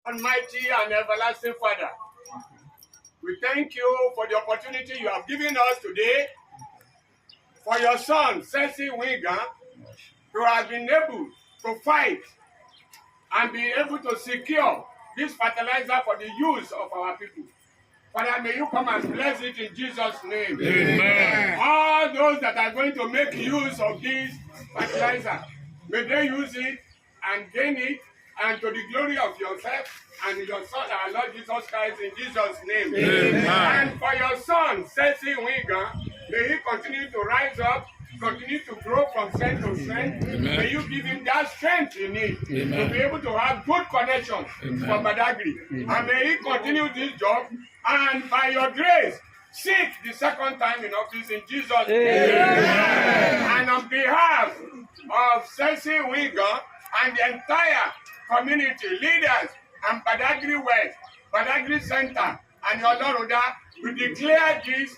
Almighty and everlasting Father, we thank you for the opportunity you have given us today for your son, Sesi Whingan, to have been able to fight and be able to secure this fertilizer for the use of our people. Father, may you come and bless it in Jesus' name. Amen. All those that are going to make use of this fertilizer, may they use it and gain it, and to the glory of yourself and your son, our Lord Jesus Christ, in Jesus' name. Amen. And for your son, Sesi Whingan, may he continue to rise up, continue to grow from strength to strength. Amen. May you give him that strength he needs to Amen. be able to have good connections for Badagry. And may he continue this job, and by your grace, seek the second time in office in Jesus' name. And on behalf of Sesi Whingan and the entire community, leaders, and Badagry West, Badagry Center, and Yoloroda, we declare these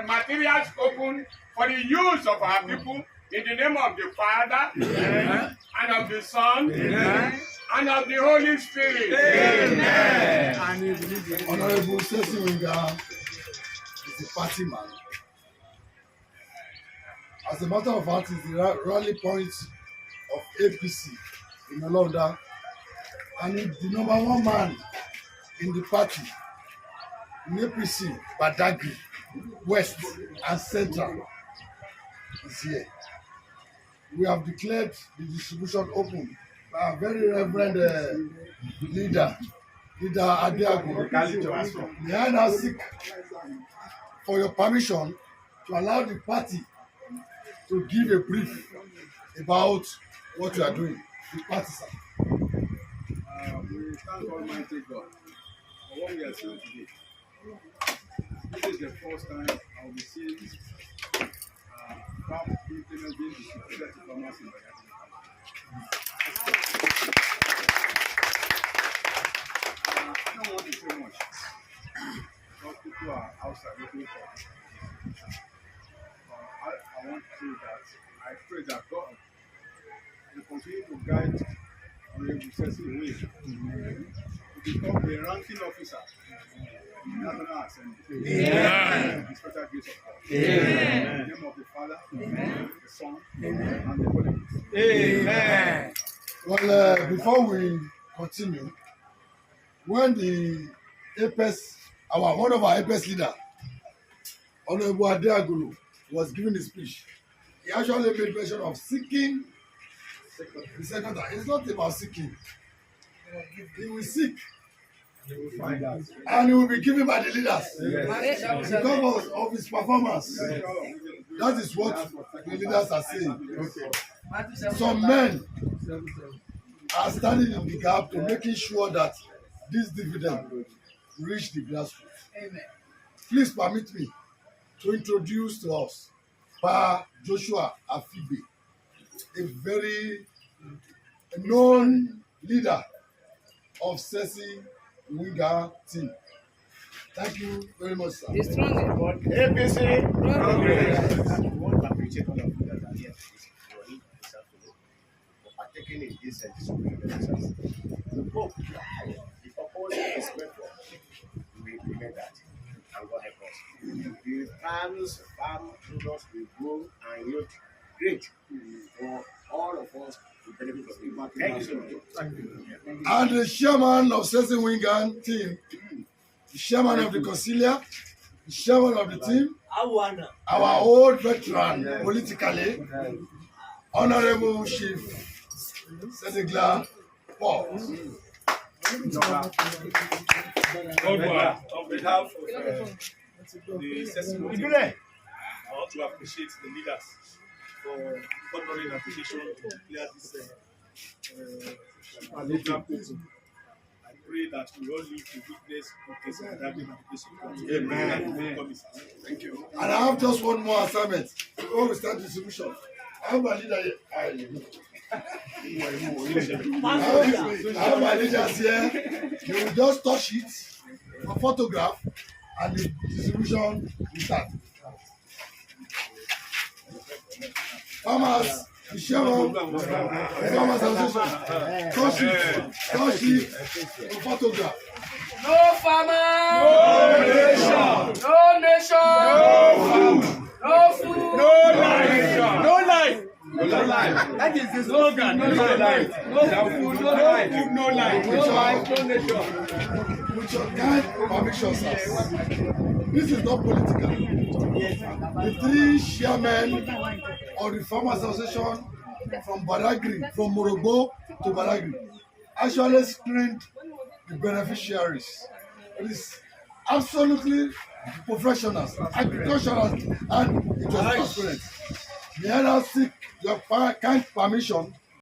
materials open for the use of our people in the name of the Father, and of the Son, and of the Holy Spirit. Amen. Honorable Sesi Whingan is a party man. As a matter of fact, it's the rally point of APC in Olonda, and he's the #1 man in the party in APC, Badagry, West and Central is here. We have declared the distribution open by our very reverend leader Adiago. May I now seek for your permission to allow the party to give a brief about what you are doing. The party, sir. We thank Almighty God for what we are seeing today. This is the first time I will be seeing farm implements being distributed to farmers in Badagry. I don't want to say much because people are outside looking for it. I want to say that I pray that God will continue to guide Honorable Sesi Whingan to become a ranking officer in the National Assembly. Amen. The special grace of God. Amen. In the name of the Father, Amen. the Son, Amen. and the Holy Spirit. Amen. Well, before we continue, when the APS, one of our APS leader, Honorable Adiago, was giving his speech, he actually made mention of seeking the second time. It's not about seeking. He will seek, and he will be given by the leaders because of his performance. That is what the leaders are saying. Some men are standing in the gap to making sure that this dividend reach the grassroots. Please permit me to introduce to us Pa Joshua Afibe, a very known leader of Sesi Whingan team. Thank you very much, sir. APC progress. I want to appreciate all of you that are here this afternoon for partaking in this distribution exercise. We hope the purpose is meant for we implement that, and God help us. The farm products will grow and yield great for all of us to benefit from it. Thank you so much. And the chairman of Sesi Whingan team, the chairman of the Consilia, the chairman of the team, our old veteran politically, Honorable Chief Sedigla Paul. On behalf of the Sesi Whingan, I want to appreciate the leaders for honoring application to clear this program. I pray that we all live to witness goodness and that application. Amen. Thank you. And I have just one more assignment before we start distribution. I have my leader here. I have my leaders here. They will just touch it for photograph and the distribution will start. Farmers, the chairman, Farmers Association, Toshi, photograph. No farmer. No nation. No nation. No food. No food. No life. No life. No life. That is the slogan. No life. No food. No life. No life. No life. No nation. With your kind permission, sir. This is not political. The three chairmen of the Farmers Association from Badagry, from Morogbo to Badagry, actually screened the beneficiaries. It is absolutely professionals, agriculturals, and it was transparent. May I now seek your kind permission